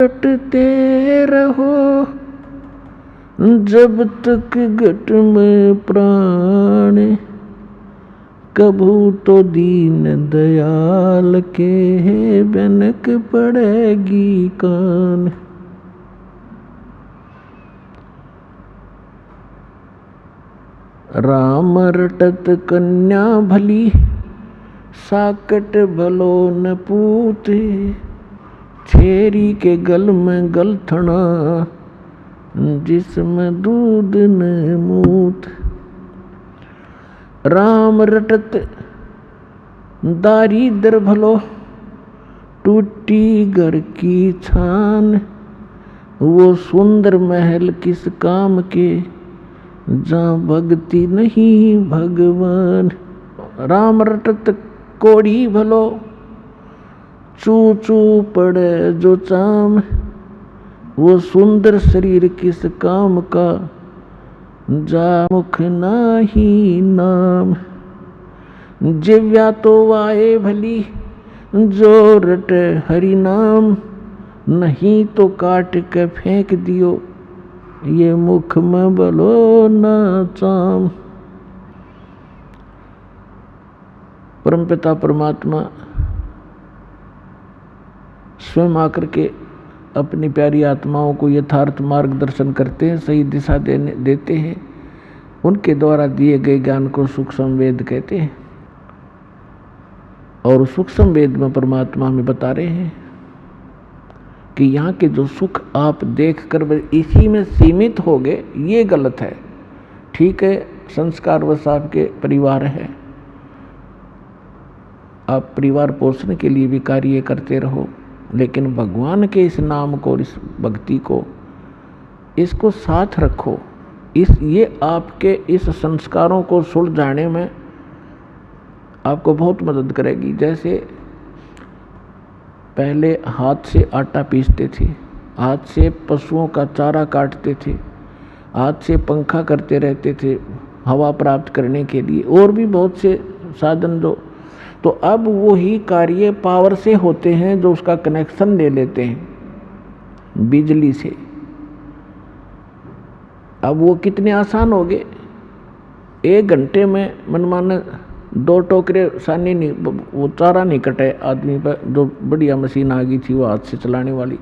रटते रहो जब तक घट में प्राण, कभू तो दीन दयाल के बनक पड़ेगी कान। राम रटत कन्या भली, साकट भलो न पूते, छेरी के गल में गलथना, जिसमें दूध न मूत। राम रटत दारिद्र भलो, टूटी घर की छान, वो सुंदर महल किस काम के, जहाँ भक्ति नहीं भगवान। राम रटत कोड़ी भलो, चू चू पड़े जो चाम, वो सुंदर शरीर किस काम का, जा मुख नाही नाम। जिव्या तो वाए भली, जो रट हरि नाम, नहीं तो काट के फेंक दियो, ये मुख में बलो ना चाम। परमपिता परमात्मा स्वयं आकर के अपनी प्यारी आत्माओं को यथार्थ मार्गदर्शन करते हैं, सही दिशा देते हैं। उनके द्वारा दिए गए ज्ञान को सूक्ष्म वेद कहते हैं। और सूक्ष्म वेद में परमात्मा हमें बता रहे हैं कि यहाँ के जो सुख आप देख कर इसी में सीमित हो गए, ये गलत है। ठीक है, संस्कार वश आपके परिवार है, आप परिवार पोषण के लिए भी कार्य करते रहो, लेकिन भगवान के इस नाम को, इस भक्ति को, इसको साथ रखो। ये आपके इस संस्कारों को सुलझाने में आपको बहुत मदद करेगी। जैसे पहले हाथ से आटा पीसते थे, हाथ से पशुओं का चारा काटते थे, हाथ से पंखा करते रहते थे हवा प्राप्त करने के लिए, और भी बहुत से साधन तो अब वही कार्य पावर से होते हैं, जो उसका कनेक्शन ले लेते हैं बिजली से। अब वो कितने आसान हो गए, 1 घंटे में मनमाना 2 टोकरे सानी नहीं, वो चारा नहीं कटे आदमी पर, जो बढ़िया मशीन आ गई थी वो हाथ से चलाने वाली,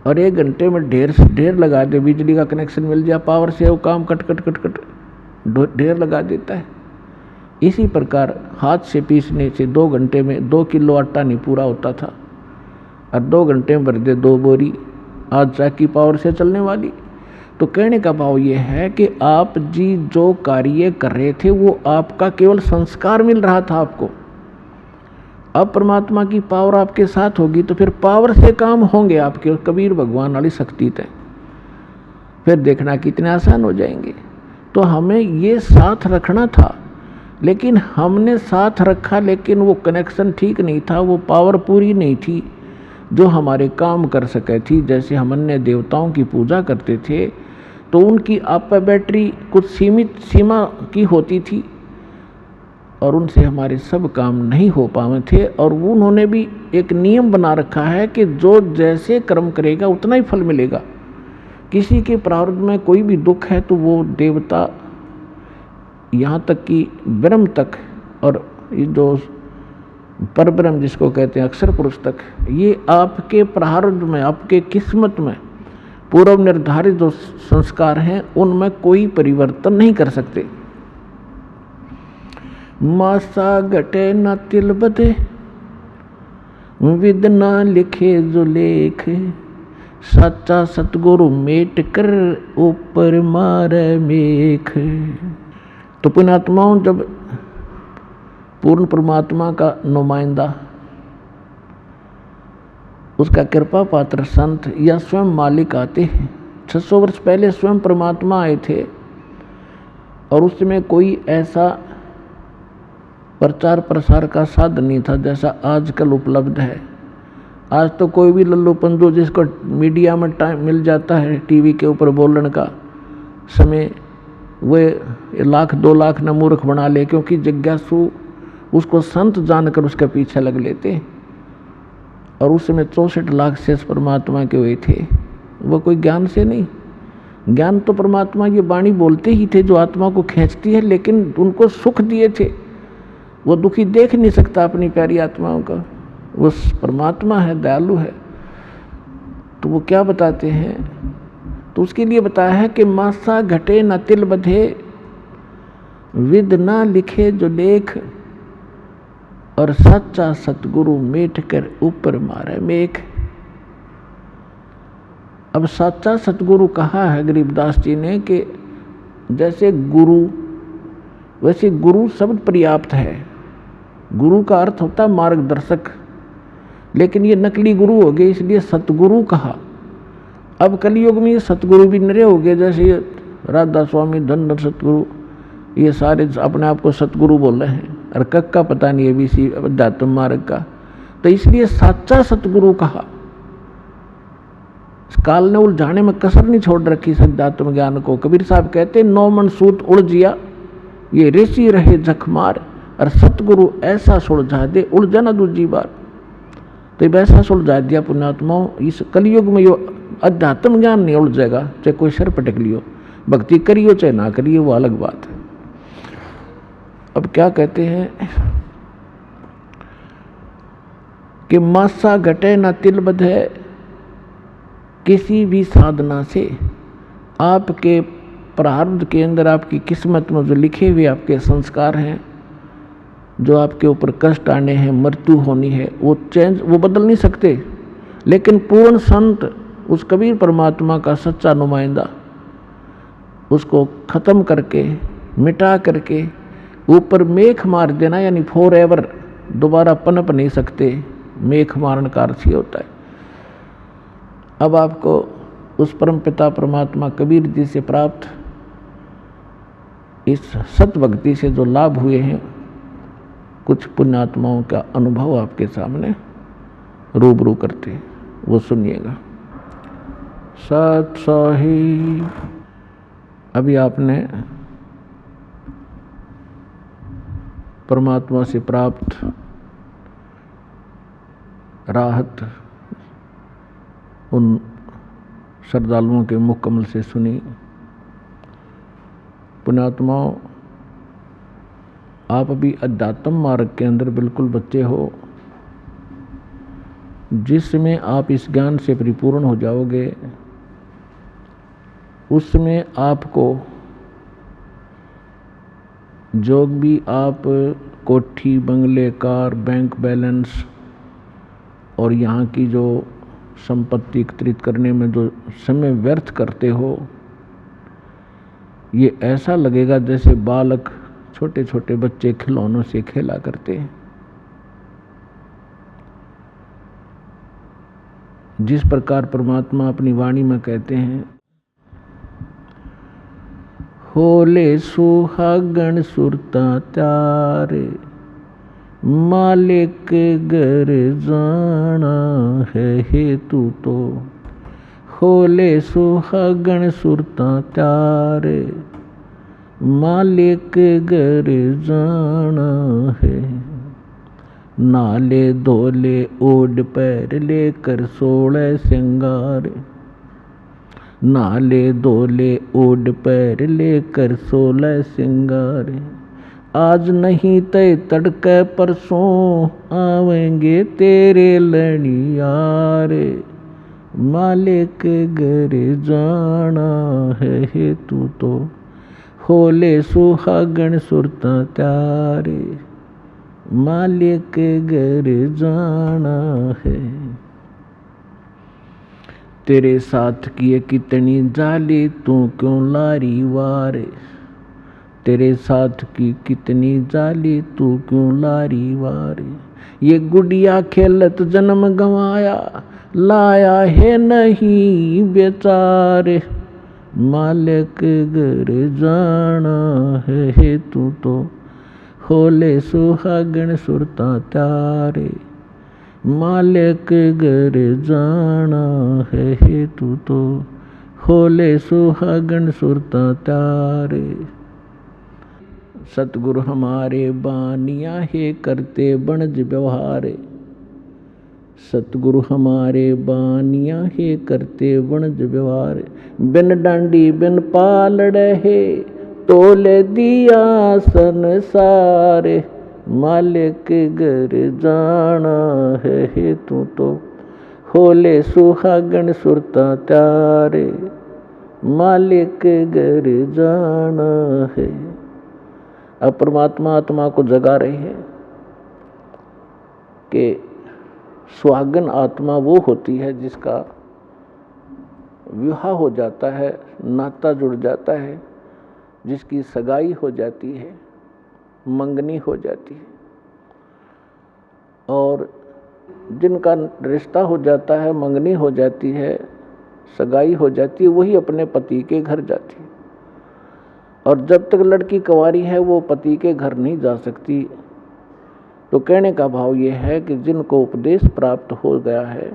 और 1 घंटे में ढेर लगा दे, बिजली का कनेक्शन मिल जाए, पावर से वो काम कट कट कट कट ढेर लगा देता है। इसी प्रकार हाथ से पीसने से 2 घंटे में 2 किलो आटा नहीं पूरा होता था, और 2 घंटे में भर दे 2 बोरी, आज चाकी पावर से चलने वाली। तो कहने का भाव ये है कि आप जी जो कार्य कर रहे थे वो आपका केवल संस्कार मिल रहा था आपको। अब परमात्मा की पावर आपके साथ होगी तो फिर पावर से काम होंगे आपके, कबीर भगवान वाली शक्ति तय, फिर देखना कितने आसान हो जाएंगे। तो हमें ये साथ रखना था, लेकिन हमने साथ रखा, लेकिन वो कनेक्शन ठीक नहीं था, वो पावर पूरी नहीं थी जो हमारे काम कर सके थी। जैसे हम अन्य देवताओं की पूजा करते थे तो उनकी आप बैटरी कुछ सीमित सीमा की होती थी, और उनसे हमारे सब काम नहीं हो पाए थे। और उन्होंने भी एक नियम बना रखा है कि जो जैसे कर्म करेगा उतना ही फल मिलेगा। किसी के प्रारब्ध में कोई भी दुख है तो वो देवता, यहाँ तक कि ब्रह्म तक, और ये जो परब्रह्म जिसको कहते हैं अक्षर पुरुष तक, ये आपके प्रारब्ध में, आपके किस्मत में पूर्व निर्धारित जो संस्कार हैं उनमें कोई परिवर्तन नहीं कर सकते। मासा घटे न तिल बदे, विद ना लिखे जो लेख, सच्चा सतगुरु मेट कर ऊपर मारे मेख। तो पुण्यात्माओं, जब पूर्ण परमात्मा का नुमाइंदा, उसका कृपा पात्र संत या स्वयं मालिक आते हैं, 600 वर्ष पहले स्वयं परमात्मा आए थे, और उसमें कोई ऐसा प्रचार प्रसार का साधन नहीं था जैसा आजकल उपलब्ध है। आज तो कोई भी लल्लू पंजू जिसको मीडिया में टाइम मिल जाता है, टीवी के ऊपर बोलने का समय, वे 1 लाख 2 लाख न मूर्ख बना ले, क्योंकि जिज्ञासु उसको संत जानकर उसके पीछे लग लेते हैं। और उस समय 64 लाख शेष परमात्मा के हुए थे। वो कोई ज्ञान से नहीं, ज्ञान तो परमात्मा ये वाणी बोलते ही थे जो आत्मा को खींचती है, लेकिन उनको सुख दिए थे। वो दुखी देख नहीं सकता अपनी प्यारी आत्माओं का, वो परमात्मा है, दयालु है। तो वो क्या बताते हैं, तो उसके लिए बताया है कि मासा घटे न तिल बधे, विद ना लिखे जो लेख, और सच्चा सतगुरु मेट कर ऊपर मारे मेघ। अब सच्चा सतगुरु कहा है गरीबदास जी ने कि जैसे गुरु, वैसे गुरु शब्द पर्याप्त है। गुरु का अर्थ होता है मार्गदर्शक, लेकिन ये नकली गुरु हो गए, इसलिए सतगुरु कहा। अब कलयुग में ये सतगुरु भी नरे हो गए, जैसे ये राधा स्वामी, धन सतगुरु, ये सारे अपने आप को सतगुरु बोल रहे हैं, और का पता नहीं है भी सी अध्यात्म मार्ग का। तो इसलिए सच्चा सतगुरु कहा। काल ने उलझाने में कसर नहीं छोड़ रखी अध्यात्म ज्ञान को। कबीर साहब कहते 9 मन सूत उलझिया, ये ऋषि रहे जखमार, और सतगुरु ऐसा सुलझा दे उलझा ना दूजी बार। तो वैसा सुलझा दिया पुण्यात्माओं। इस कलयुग में यो अध्यात्म ज्ञान नहीं उलझेगा, चाहे कोई सर पटक लियो, भक्ति करियो चाहे ना करियो, वो अलग बात है। अब क्या कहते हैं कि मासा घटे ना तिल बधे, किसी भी साधना से आपके प्रारब्ध के अंदर, आपकी किस्मत में जो लिखे हुए आपके संस्कार हैं, जो आपके ऊपर कष्ट आने हैं, मृत्यु होनी है, वो बदल नहीं सकते। लेकिन पूर्ण संत, उस कबीर परमात्मा का सच्चा नुमाइंदा, उसको खत्म करके, मिटा करके ऊपर मेख मार देना, यानी फॉर एवर दोबारा पनप नहीं सकते। मेख मारन का अर्थ ही होता है। अब आपको उस परम पिता परमात्मा कबीर जी से प्राप्त इस सत भक्ति से जो लाभ हुए हैं, कुछ पुण्यात्माओं का अनुभव आपके सामने रूबरू करते हैं, वो सुनिएगा। सत सही। अभी आपने परमात्मा से प्राप्त राहत उन श्रद्धालुओं के मुख कमल से सुनी। पुण्यात्माओं, आप अभी अध्यात्म मार्ग के अंदर बिल्कुल बच्चे हो। जिसमें आप इस ज्ञान से परिपूर्ण हो जाओगे, उसमें आपको जो भी आप कोठी, बंगले, कार, बैंक बैलेंस और यहाँ की जो संपत्ति एकत्रित करने में जो समय व्यर्थ करते हो, ये ऐसा लगेगा जैसे बालक, छोटे छोटे बच्चे खिलौनों से खेला करते हैं। जिस प्रकार परमात्मा अपनी वाणी में कहते हैं, होले सुहागण सुरता त्यारे, मालिक घर जाना है हेतु तो। होले सुहागण सुरता त्यारे, मालिक घर जाना है। नाले धोले ओढ़ पैर लेकर 16 श्रृंगार, नाले धोले ओढ़ पैर लेकर 16 श्रृंगार। आज नहीं तय तड़के परसों आवेंगे तेरे लड़ियारे, मालिक घर जाना है हेतु तो। होले सुहागण सुरता त्यारे, मालिक घर जाना है। तेरे साथ किए कितनी जाली, तू क्यों लारी वारे। तेरे साथ की कितनी जाली, तू क्यों लारी वारे। ये गुड़िया खेलत जन्म गंवाया, लाया है नहीं बेचारे, मालिक घर जाना है हेतु तो। होले सुहागण सुरता त्यारे, मालिक घर जाना है हेतु तो। होले सुहागण सुरता त्यारे। सतगुरु हमारे बानिया है करते बनज व्यवहारे। सतगुरु हमारे बानिया हे करते वणज व्यवहार। बिन डांडी बिन पालड़ है तोले दिया संसार। मालिक घर जाना है तू तो होले सुहागन सुरता त्यारे। मालिक घर जाना है। अब परमात्मा आत्मा को जगा रहे हैं कि सुहागन आत्मा वो होती है जिसका विवाह हो जाता है, नाता जुड़ जाता है, जिसकी सगाई हो जाती है, मंगनी हो जाती है, और जिनका रिश्ता हो जाता है, मंगनी हो जाती है, सगाई हो जाती है, वही अपने पति के घर जाती है। और जब तक लड़की कुंवारी है वो पति के घर नहीं जा सकती। तो कहने का भाव ये है कि जिनको उपदेश प्राप्त हो गया है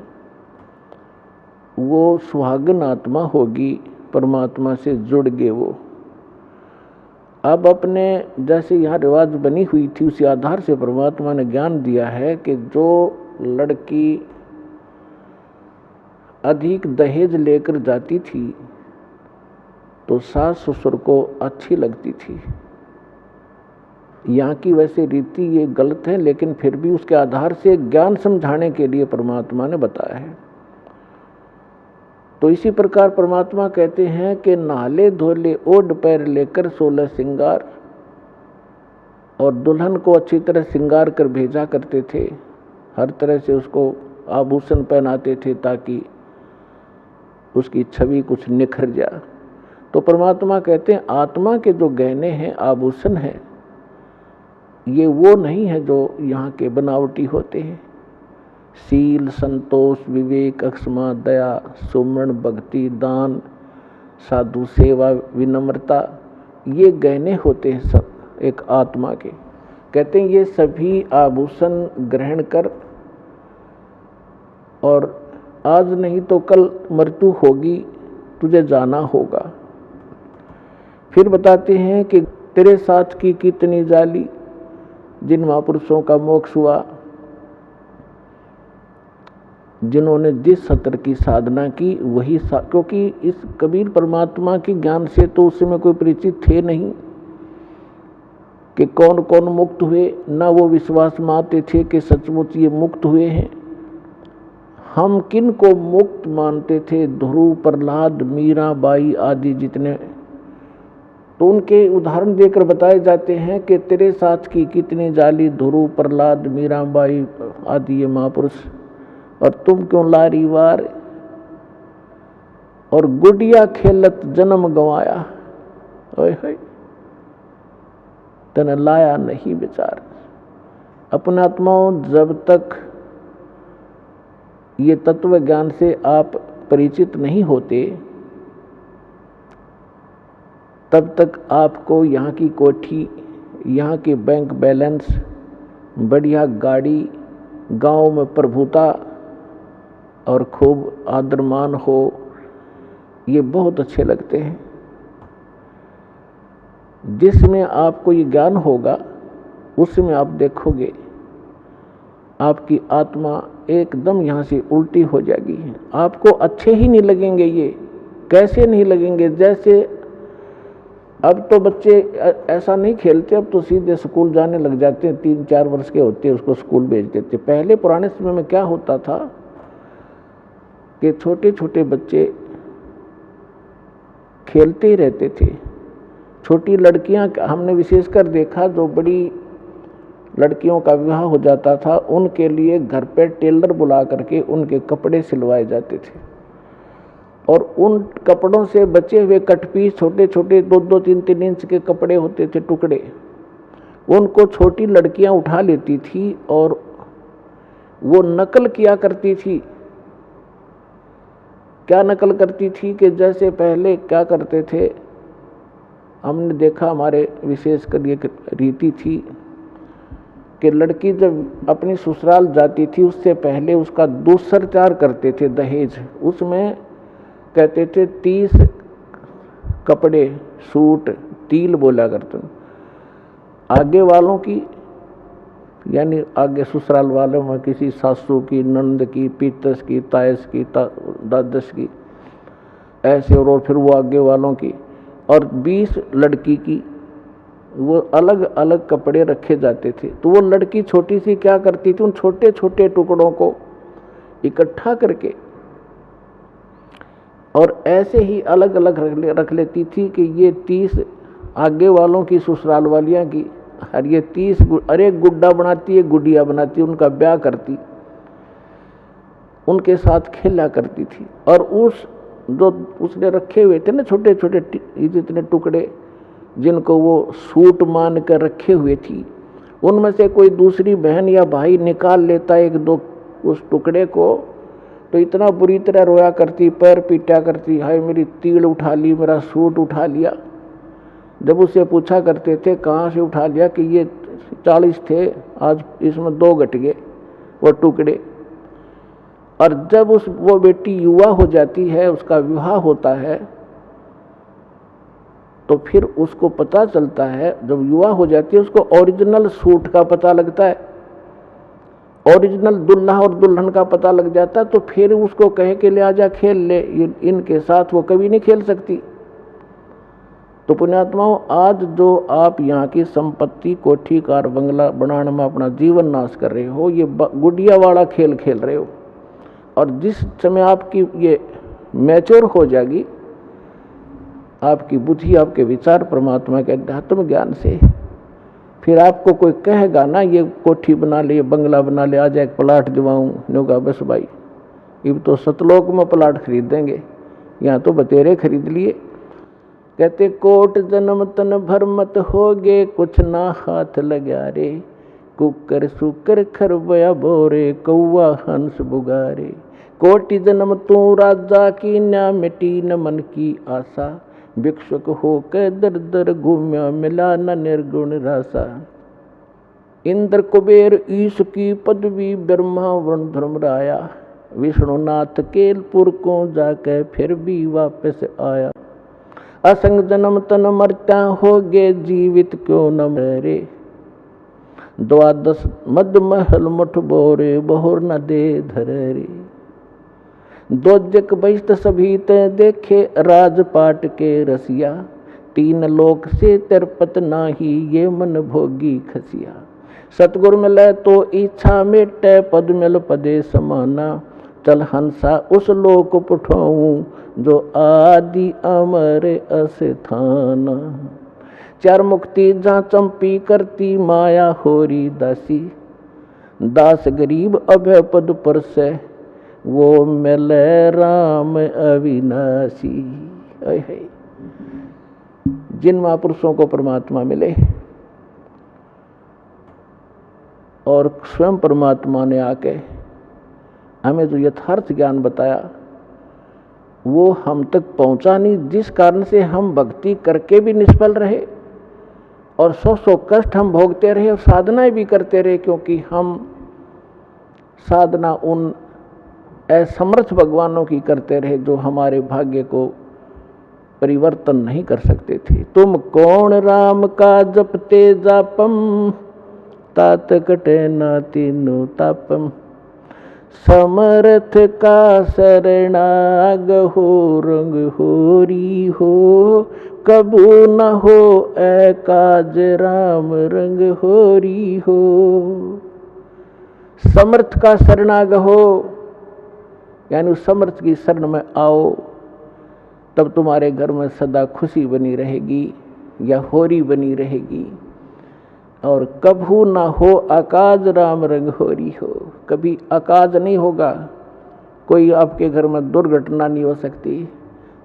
वो सुहागन आत्मा होगी, परमात्मा से जुड़ गए वो। अब अपने जैसे यहाँ रिवाज बनी हुई थी उसी आधार से परमात्मा ने ज्ञान दिया है कि जो लड़की अधिक दहेज लेकर जाती थी तो सास ससुर को अच्छी लगती थी। यहाँ की वैसे रीति ये गलत है, लेकिन फिर भी उसके आधार से ज्ञान समझाने के लिए परमात्मा ने बताया है। तो इसी प्रकार परमात्मा कहते हैं कि नाले धोले ओढ़ पैर लेकर 16 श्रृंगार, और दुल्हन को अच्छी तरह श्रृंगार कर भेजा करते थे। हर तरह से उसको आभूषण पहनाते थे ताकि उसकी छवि कुछ निखर जाए। तो परमात्मा कहते हैं आत्मा के जो गहने हैं, आभूषण हैं, ये वो नहीं है जो यहाँ के बनावटी होते हैं। शील, संतोष, विवेक, अक्षमा, दया, सुमरण, भक्ति, दान, साधु सेवा, विनम्रता, ये गहने होते हैं सब एक आत्मा के। कहते हैं ये सभी आभूषण ग्रहण कर, और आज नहीं तो कल मृत्यु होगी, तुझे जाना होगा। फिर बताते हैं कि तेरे साथ की कितनी जाली, जिन महापुरुषों का मोक्ष हुआ, जिन्होंने जिस सत्र की साधना की वही क्योंकि इस कबीर परमात्मा के ज्ञान से तो उस समय कोई परिचित थे नहीं कि कौन कौन मुक्त हुए, ना वो विश्वास मानते थे कि सचमुच ये मुक्त हुए हैं। हम किन को मुक्त मानते थे? ध्रुव, प्रहलाद, मीरा बाई आदि जितने, तो उनके उदाहरण देकर बताए जाते हैं कि तेरे साथ की कितनी जाली, ध्रुव, प्रहलाद, मीरा बाई आदि ये महापुरुष, और तुम क्यों लारीवार, और गुडिया खेलत जन्म गंवाया, ओए तने लाया नहीं विचार। अपने आत्माओं, जब तक ये तत्व ज्ञान से आप परिचित नहीं होते तब तक आपको यहाँ की कोठी, यहाँ के बैंक बैलेंस, बढ़िया गाड़ी, गांव में प्रभुता और खूब आदरमान हो, ये बहुत अच्छे लगते हैं। जिसमें आपको ये ज्ञान होगा उसमें आप देखोगे आपकी आत्मा एकदम यहाँ से उल्टी हो जाएगी। आपको अच्छे ही नहीं लगेंगे। ये कैसे नहीं लगेंगे? जैसे अब तो बच्चे ऐसा नहीं खेलते, अब तो सीधे स्कूल जाने लग जाते हैं। 3-4 वर्ष के होते हैं उसको स्कूल भेज देते। पहले पुराने समय में क्या होता था कि छोटे छोटे बच्चे खेलते ही रहते थे। छोटी लड़कियां हमने विशेषकर देखा, जो बड़ी लड़कियों का विवाह हो जाता था उनके लिए घर पे टेलर बुला करके उनके कपड़े सिलवाए जाते थे, और उन कपड़ों से बचे हुए कटपीस, छोटे छोटे 2-2, 3-3 इंच के कपड़े होते थे, टुकड़े, उनको छोटी लड़कियां उठा लेती थी और वो नकल किया करती थी। क्या नकल करती थी कि जैसे पहले क्या करते थे, हमने देखा हमारे विशेषकर ये रीति थी कि लड़की जब अपनी ससुराल जाती थी उससे पहले उसका दूसरचार करते थे, दहेज। उसमें कहते थे 30 कपड़े, सूट, तिल बोला करते, आगे वालों की यानी आगे ससुराल वालों में किसी सासू की, नंद की, पीतस की, तायस की, दादस की, ऐसे, और फिर वो आगे वालों की, और 20 लड़की की, वो अलग अलग कपड़े रखे जाते थे। तो वो लड़की छोटी सी क्या करती थी, उन छोटे छोटे टुकड़ों को इकट्ठा करके और ऐसे ही अलग अलग रख लेती थी कि ये 30 आगे वालों की, ससुराल वालियाँ की, और ये 30 अरे गुड्डा बनाती है, गुड़िया बनाती, उनका ब्याह करती, उनके साथ खेला करती थी। और उस जो उसने रखे हुए थे ना छोटे छोटे जितने टुकड़े, जिनको वो सूट मान कर रखे हुए थी, उनमें से कोई दूसरी बहन या भाई निकाल लेता एक दो उस टुकड़े को, तो इतना बुरी तरह रोया करती, पैर पीटा करती, हाय मेरी तीड़ उठा ली, मेरा सूट उठा लिया। जब उससे पूछा करते थे कहाँ से उठा लिया, कि ये 40 थे, आज इसमें 2 घट गए वो टुकड़े। और जब वो बेटी युवा हो जाती है, उसका विवाह होता है, तो फिर उसको पता चलता है, जब युवा हो जाती है उसको ओरिजिनल सूट का पता लगता है, ओरिजिनल दुल्हा और दुल्हन का पता लग जाता है। तो फिर उसको कहे कि ले आजा खेल ले, इनके साथ वो कभी नहीं खेल सकती। तो पुण्यात्माओं, आज जो आप यहाँ की संपत्ति, कोठी कार बंगला बनाने में अपना जीवन नाश कर रहे हो, ये गुड़िया वाला खेल खेल रहे हो। और जिस समय आपकी ये मैच्योर हो जाएगी, आपकी बुद्धि, आपके विचार परमात्मा के अध्यात्म ज्ञान से, फिर आपको कोई कहेगा ना ये कोठी बना ले, बंगला बना ले, आज एक प्लाट दिवाऊं, न्योगा बस भाई, अब तो सतलोक में प्लाट खरीद देंगे, यहाँ तो बतेरे खरीद लिए। कहते कोट जन्म तन भर मत होगे, कुछ ना हाथ लगा रे, कुकर सुकर खरबया बोरे, कौआ हंस बुगारे। कोटि जन्म तू राजा की, ना मिटी न मन की आशा, भिक्षुक होकर दर दर घूम्या, मिला न निर्गुण रासा। इंद्र कुबेर ईश की पदवी, ब्रह्मा वरुण धर्मराया, विष्णुनाथ केलपुर को जाके फिर भी वापस आया। असंग जन्म तन मरता होगे, जीवित क्यों न मरे, 12 मद महल मुठ बोरे, बहुर न दे धरे। दोजक बहिष्ट सभी ते देखे, राजपाट के रसिया, 3 लोक से तिरपत नाही, ये मन भोगी खसिया। सतगुरु मिले तो इच्छा मेटे, पद मिल पदे समाना, चल हंसा उस लोक पुठाऊं, जो आदि अमर अस्थाना। 4 मुक्ति जहाँ चंपी करती, माया होरी दासी, दास गरीब अभय पद पर से, वो मिले राम अविनाशी। जिन महापुरुषों को परमात्मा मिले और स्वयं परमात्मा ने आके हमें जो यथार्थ ज्ञान बताया, वो हम तक पहुंचा नहीं, जिस कारण से हम भक्ति करके भी निष्फल रहे और 100 कष्ट हम भोगते रहे और साधनाएं भी करते रहे, क्योंकि हम साधना उन असमर्थ भगवानों की करते रहे जो हमारे भाग्य को परिवर्तन नहीं कर सकते थे। तुम कौन राम का जपते जापम, तात कटे ना तीनों तापम, समर्थ का शरणाग हो, रंग होरी हो, कबू न हो एकाज राम, रंग होरी हो। समर्थ का शरणाग हो, यानी उस समर्थ की शरण में आओ, तब तुम्हारे घर में सदा खुशी बनी रहेगी या होरी बनी रहेगी। और कभू ना हो अकाज राम, रंग होरी हो, कभी अकाज नहीं होगा, कोई आपके घर में दुर्घटना नहीं हो सकती।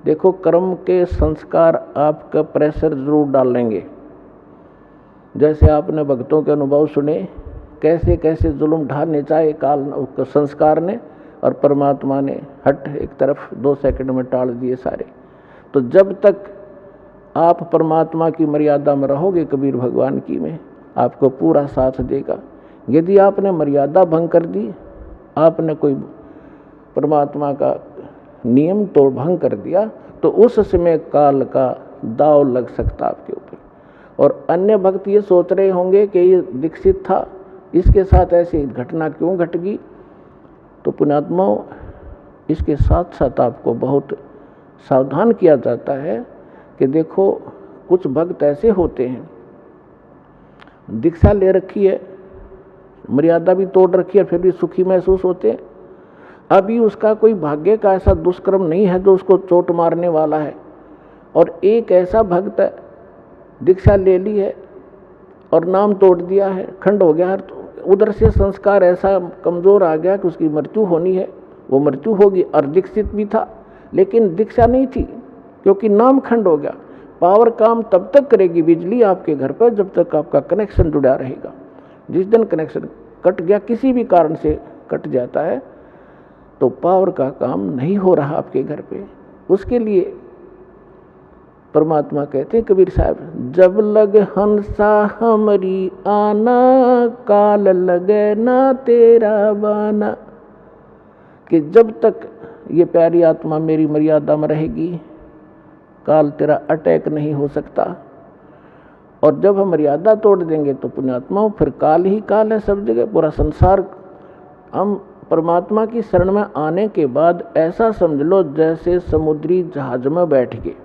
देखो, कर्म के संस्कार आपका प्रेशर जरूर डालेंगे। जैसे आपने भक्तों के अनुभव सुने, कैसे कैसे जुल्म ढाने चाहे काल संस्कार ने, और परमात्मा ने हट एक तरफ 2 सेकंड में टाल दिए सारे। तो जब तक आप परमात्मा की मर्यादा में रहोगे, कबीर भगवान की में, आपको पूरा साथ देगा। यदि आपने मर्यादा भंग कर दी, आपने कोई परमात्मा का नियम तो भंग कर दिया, तो उस समय काल का दाव लग सकता आपके ऊपर। और अन्य भक्त ये सोच रहे होंगे कि ये दीक्षित था इसके साथ ऐसी घटना क्यों घट गई? तो पुण्यात्माओं, इसके साथ साथ आपको बहुत सावधान किया जाता है कि देखो, कुछ भक्त ऐसे होते हैं, दीक्षा ले रखी है, मर्यादा भी तोड़ रखी है, फिर भी सुखी महसूस होते हैं। अभी उसका कोई भाग्य का ऐसा दुष्कर्म नहीं है जो उसको चोट मारने वाला है। और एक ऐसा भक्त है, दीक्षा ले ली है और नाम तोड़ दिया है, खंड हो गया है, तो उधर से संस्कार ऐसा कमज़ोर आ गया कि उसकी मृत्यु होनी है, वो मृत्यु होगी। और दीक्षित भी था लेकिन दीक्षा नहीं थी, क्योंकि नाम खंड हो गया। पावर काम तब तक करेगी बिजली आपके घर पर जब तक आपका कनेक्शन जुड़ा रहेगा। जिस दिन कनेक्शन कट गया, किसी भी कारण से कट जाता है, तो पावर का काम नहीं हो रहा आपके घर पे। उसके लिए परमात्मा कहते हैं कबीर साहब, जब लग हंसा हमरी आना, काल लगे ना तेरा बाना। कि जब तक ये प्यारी आत्मा मेरी मर्यादा में रहेगी, काल तेरा अटैक नहीं हो सकता। और जब हम मर्यादा तोड़ देंगे तो पुण्यात्माओं फिर काल ही काल है सब जगह, पूरा संसार। हम परमात्मा की शरण में आने के बाद ऐसा समझ लो जैसे समुद्री जहाज में बैठ गए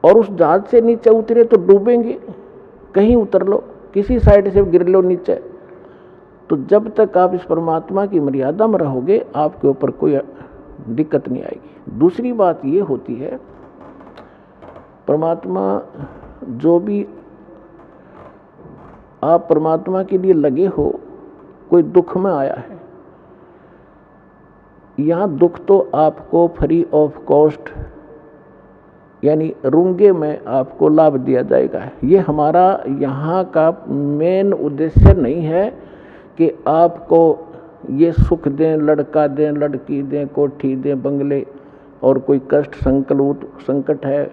और उस जहाज से नीचे उतरे तो डूबेंगे। कहीं उतर लो, किसी साइड से गिर लो नीचे, तो जब तक आप इस परमात्मा की मर्यादा में रहोगे आपके ऊपर कोई दिक्कत नहीं आएगी। दूसरी बात ये होती है, परमात्मा जो भी आप परमात्मा के लिए लगे हो, कोई दुख में आया है, यहाँ दुख तो आपको फ्री ऑफ कॉस्ट यानी रुंगे में आपको लाभ दिया जाएगा। ये हमारा यहाँ का मेन उद्देश्य नहीं है कि आपको ये सुख दें, लड़का दें, लड़की दें, कोठी दें, बंगले, और कोई कष्ट संकट है,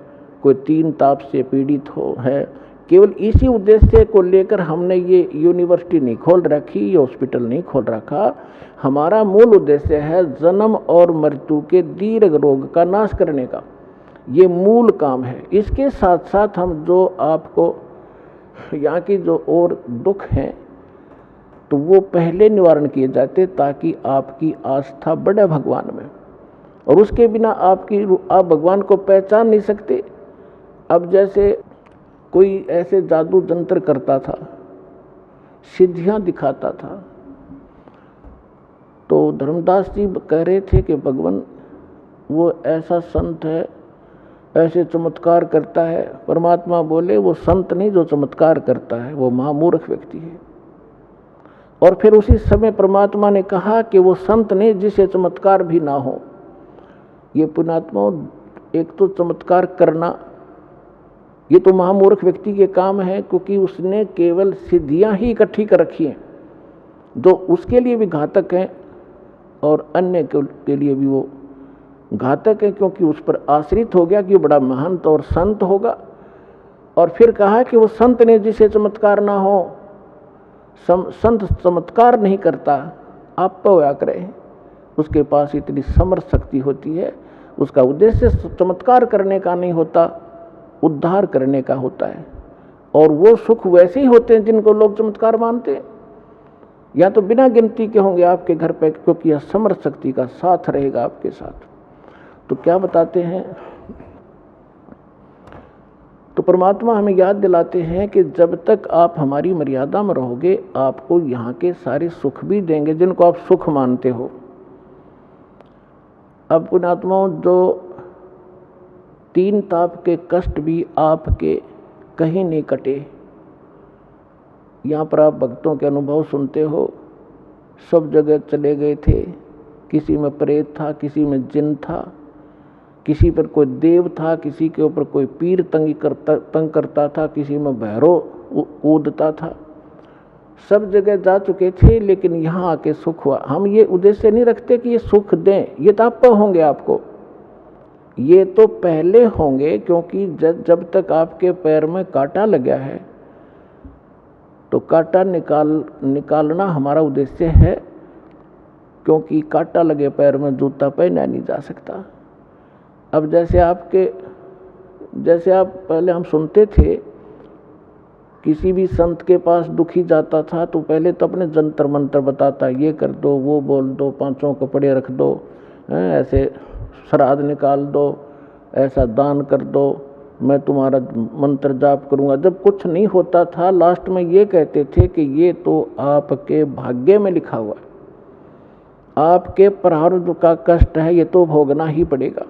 कोई 3 ताप से पीड़ित हो है। केवल इसी उद्देश्य को लेकर हमने ये यूनिवर्सिटी नहीं खोल रखी, ये हॉस्पिटल नहीं खोल रखा। हमारा मूल उद्देश्य है जन्म और मृत्यु के दीर्घ रोग का नाश करने का, ये मूल काम है। इसके साथ साथ हम जो आपको यहाँ की जो और दुख हैं तो वो पहले निवारण किए जाते ताकि आपकी आस्था बढ़े भगवान में। और उसके बिना आप भगवान को पहचान नहीं सकते। अब जैसे कोई ऐसे जादू जंत्र करता था, सिद्धियां दिखाता था, तो धर्मदास जी कह रहे थे कि भगवान वो ऐसा संत है, ऐसे चमत्कार करता है। परमात्मा बोले वो संत नहीं जो चमत्कार करता है, वो महामूर्ख व्यक्ति है। और फिर उसी समय परमात्मा ने कहा कि वो संत नहीं जिसे चमत्कार भी ना हो। ये पुण्यात्मा, एक तो चमत्कार करना ये तो महामूर्ख व्यक्ति के काम है, क्योंकि उसने केवल सिद्धियां ही इकट्ठी कर रखी हैं जो उसके लिए भी घातक हैं और अन्य के लिए भी वो घातक है, क्योंकि उस पर आश्रित हो गया कि वो बड़ा महंत और संत होगा। और फिर कहा कि वो संत ने जिसे चमत्कार ना हो, संत चमत्कार नहीं करता, आप पया करे, उसके पास इतनी समर्थ शक्ति होती है। उसका उद्देश्य चमत्कार करने का नहीं होता, उद्धार करने का होता है। और वो सुख वैसे ही होते हैं जिनको लोग चमत्कार मानते हैं, या तो बिना गिनती के होंगे आपके घर पे, क्योंकि यह समर्थ शक्ति का साथ रहेगा आपके साथ। तो क्या बताते हैं, तो परमात्मा हमें याद दिलाते हैं कि जब तक आप हमारी मर्यादा में रहोगे आपको यहाँ के सारे सुख भी देंगे जिनको आप सुख मानते हो। अब पुण्यात्माओं, जो 3 ताप के कष्ट भी आपके कहीं नहीं कटे। यहाँ पर आप भक्तों के अनुभव सुनते हो, सब जगह चले गए थे, किसी में प्रेत था, किसी में जिन था, किसी पर कोई देव था, किसी के ऊपर कोई पीर तंग करता था, किसी में भैरव कूदता था, सब जगह जा चुके थे, लेकिन यहाँ आके सुख हुआ। हम ये उद्देश्य नहीं रखते कि ये सुख दें, ये ताप होंगे आपको, ये तो पहले होंगे, क्योंकि जब तक आपके पैर में कांटा लगा है तो कांटा निकालना हमारा उद्देश्य है, क्योंकि कांटा लगे पैर में जूता पहना नहीं जा सकता। अब जैसे आप पहले हम सुनते थे किसी भी संत के पास दुखी जाता था तो पहले तो अपने जंतर मंत्र बताता, ये कर दो, वो बोल दो, 5 कपड़े रख दो, ऐसे श्राद्ध निकाल दो, ऐसा दान कर दो, मैं तुम्हारा मंत्र जाप करूंगा। जब कुछ नहीं होता था लास्ट में ये कहते थे कि ये तो आपके भाग्य में लिखा हुआ है, आपके प्रारब्ध का कष्ट है, ये तो भोगना ही पड़ेगा।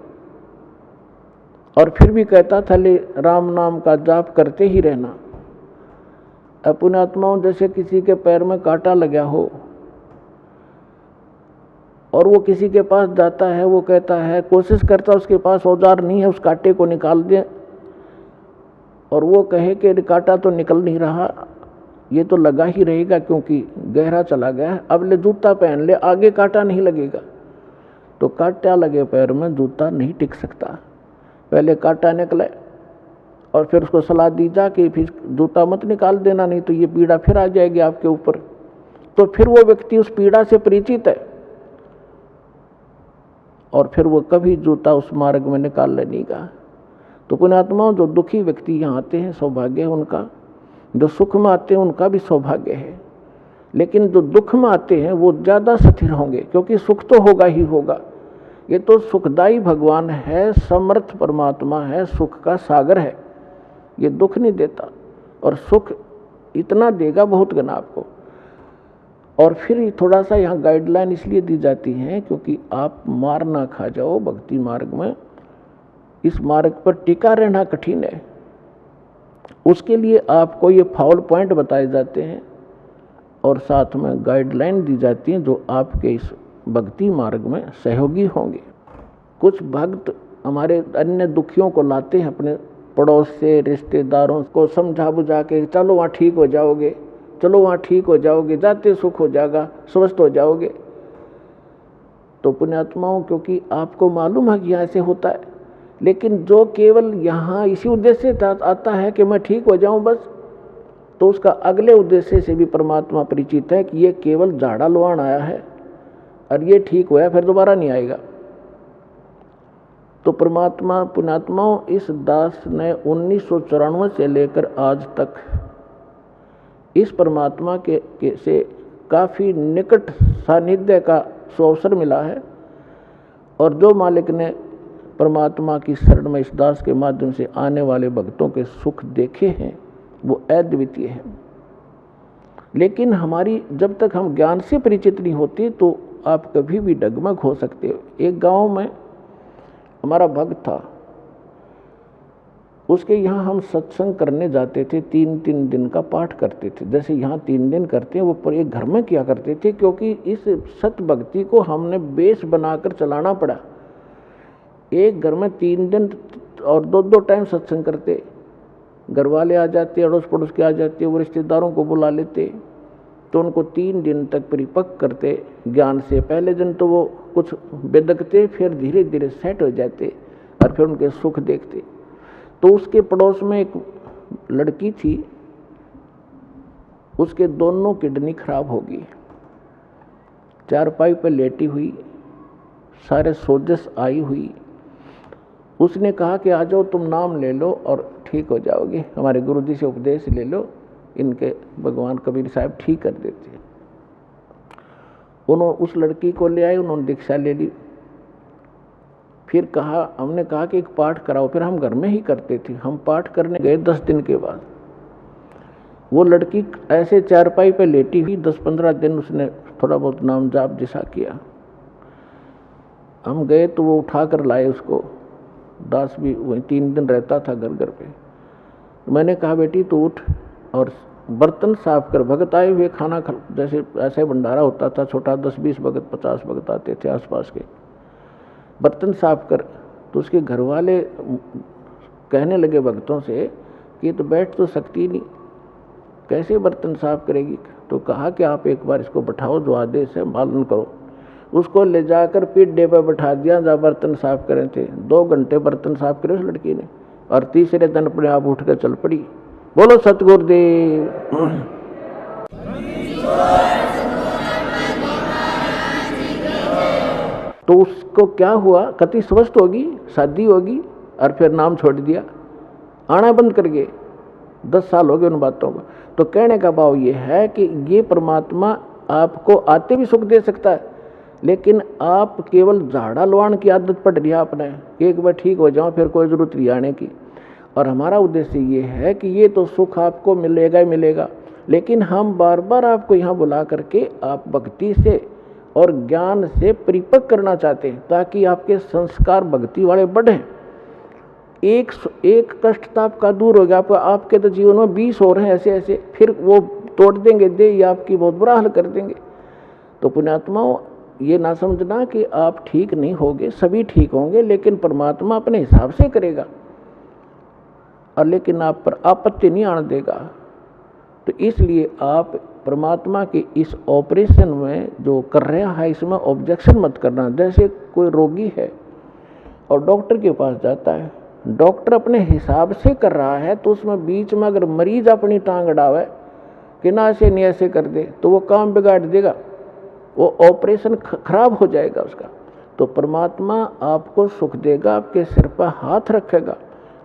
और फिर भी कहता था ले राम नाम का जाप करते ही रहना। पुण्यात्माओं, जैसे किसी के पैर में कांटा लगा हो और वो किसी के पास जाता है, वो कहता है, कोशिश करता, उसके पास औजार नहीं है उस कांटे को निकाल दे, और वो कहे कि कांटा तो निकल नहीं रहा, ये तो लगा ही रहेगा क्योंकि गहरा चला गया है, अब ले जूता पहन ले, आगे कांटा नहीं लगेगा। तो कांटा लगे पैर में जूता नहीं टिक सकता, पहले कांटा निकले और फिर उसको सलाह दी जा कि फिर जूता मत निकाल देना, नहीं तो ये पीड़ा फिर आ जाएगी आपके ऊपर। तो फिर वो व्यक्ति उस पीड़ा से परिचित है और फिर वो कभी जूता उस मार्ग में निकाल लेगा। तो पुण्यात्माओं, जो दुखी व्यक्ति यहाँ आते हैं सौभाग्य है उनका, जो सुख में आते हैं उनका भी सौभाग्य है, लेकिन जो दुख में आते हैं वो ज़्यादा स्थिर होंगे, क्योंकि सुख तो होगा ही होगा। ये तो सुखदायी भगवान है, समर्थ परमात्मा है, सुख का सागर है, ये दुख नहीं देता, और सुख इतना देगा बहुत गना आपको। और फिर थोड़ा सा यहाँ गाइडलाइन इसलिए दी जाती है क्योंकि आप मार ना खा जाओ भक्ति मार्ग में, इस मार्ग पर टिका रहना कठिन है। उसके लिए आपको ये फाउल पॉइंट बताए जाते हैं और साथ में गाइडलाइन दी जाती हैं जो आपके इस भक्ति मार्ग में सहयोगी होंगे। कुछ भक्त हमारे अन्य दुखियों को लाते हैं अपने पड़ोस से, रिश्तेदारों को समझा बुझा के, चलो वहाँ ठीक हो जाओगे, चलो वहाँ ठीक हो जाओगे, जाते सुख हो जाएगा, स्वस्थ हो जाओगे। तो पुण्यात्माओं, क्योंकि आपको मालूम है कि यहाँ ऐसे होता है, लेकिन जो केवल यहाँ इसी उद्देश्य से आता है कि मैं ठीक हो जाऊँ बस, तो उसका अगले उद्देश्य से भी परमात्मा परिचित है कि ये केवल झाड़ा लुहान आया है और ये ठीक हुआ फिर दोबारा नहीं आएगा। तो परमात्मा पुण्यात्माओं, इस दास ने 1994 से लेकर आज तक इस परमात्मा के से काफ़ी निकट सानिध्य का अवसर मिला है, और जो मालिक ने परमात्मा की शरण में इस दास के माध्यम से आने वाले भक्तों के सुख देखे हैं वो अद्वितीय है। लेकिन हमारी जब तक हम ज्ञान से परिचित नहीं होते तो आप कभी भी डगमग हो सकते हो। एक गांव में हमारा भक्त था, उसके यहाँ हम सत्संग करने जाते थे, 3-3 दिन का पाठ करते थे। जैसे यहाँ 3 दिन करते हैं वो पर एक घर में किया करते थे, क्योंकि इस सत भक्ति को हमने बेस बनाकर चलाना पड़ा। एक घर में 3 दिन और 2-2 टाइम सत्संग करते, घर वाले आ जाते, अड़ोस पड़ोस के आ जाते, वो रिश्तेदारों को बुला लेते, तो उनको 3 दिन तक परिपक्व करते ज्ञान से। पहले दिन तो वो कुछ बेदकते, फिर धीरे धीरे सेट हो जाते और फिर उनके सुख देखते। तो उसके पड़ोस में एक लड़की थी, उसके दोनों किडनी खराब हो गई, चारपाई पर लेटी हुई, सारे सोजस आई हुई। उसने कहा कि आ जाओ, तुम नाम ले लो और ठीक हो जाओगे, हमारे गुरुजी से उपदेश ले लो, इनके भगवान कबीर साहब ठीक कर देते हैं। उन्होंने उस लड़की को ले आए, उन्होंने दीक्षा ले ली। फिर हमने कहा कि एक पाठ कराओ, फिर हम घर में ही करते थे। हम पाठ करने गए 10 दिन के बाद, वो लड़की ऐसे चारपाई पे लेटी हुई, 10-15 दिन उसने थोड़ा बहुत नाम जाप जैसा किया। हम गए तो वो उठा कर लाए उसको, दास भी वहीं 3 दिन रहता था घर घर पे। मैंने कहा बेटी तू उठ और बर्तन साफ कर। भगत आए हुए खाना जैसे ऐसे भंडारा होता था छोटा, 10-20 भगत 50 भगत आते थे आसपास के, बर्तन साफ कर। तो उसके घर वाले कहने लगे भक्तों से कि तो बैठ तो सकती नहीं, कैसे बर्तन साफ करेगी। तो कहा कि आप एक बार इसको बैठाओ, जो आदेश है पालन करो। उसको ले जाकर पीढ़े पर बैठा दिया, जहाँ बर्तन साफ करे थे। 2 घंटे बर्तन साफ करे उस लड़की ने, और तीसरे दिन अपने आप उठ कर चल पड़ी। बोलो सतगुरुदेव। तो उसको क्या हुआ, कति स्वस्थ होगी, शादी होगी, और फिर नाम छोड़ दिया, आना बंद कर गए। 10 साल हो गए उन बातों को। तो कहने का भाव ये है कि ये परमात्मा आपको आते भी सुख दे सकता है, लेकिन आप केवल झाड़ा लवाण की आदत पड़ रही है आपने, एक बार ठीक हो जाओ फिर कोई ज़रूरत नहीं आने की। और हमारा उद्देश्य ये है कि ये तो सुख आपको मिलेगा ही मिलेगा, लेकिन हम बार बार आपको यहाँ बुला करके आप भक्ति से और ज्ञान से परिपक्व करना चाहते हैं, ताकि आपके संस्कार भक्ति वाले बढ़ें। एक कष्ट तो आपका दूर हो गया, आपके तो जीवन में 20 और हैं ऐसे ऐसे, फिर वो तोड़ देंगे दे, ये आपकी बहुत बुरा हाल कर देंगे। तो पुण्यात्माओं, ये ना समझना कि आप ठीक नहीं होगे, सभी ठीक होंगे, लेकिन परमात्मा अपने हिसाब से करेगा, और लेकिन आप पर आपत्ति नहीं आने देगा। तो इसलिए आप परमात्मा के इस ऑपरेशन में जो कर रहा है इसमें ऑब्जेक्शन मत करना। जैसे कोई रोगी है और डॉक्टर के पास जाता है, डॉक्टर अपने हिसाब से कर रहा है, तो उसमें बीच में अगर मरीज अपनी टांग अड़ावे कि ना ऐसे नहीं ऐसे कर दे, तो वो काम बिगाड़ देगा, वो ऑपरेशन खराब हो जाएगा उसका। तो परमात्मा आपको सुख देगा, आपके सिर पर हाथ रखेगा,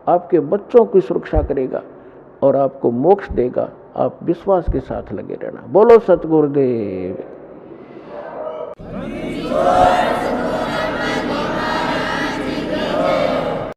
आपके बच्चों की सुरक्षा करेगा और आपको मोक्ष देगा। आप विश्वास के साथ लगे रहना। बोलो सतगुरुदेव।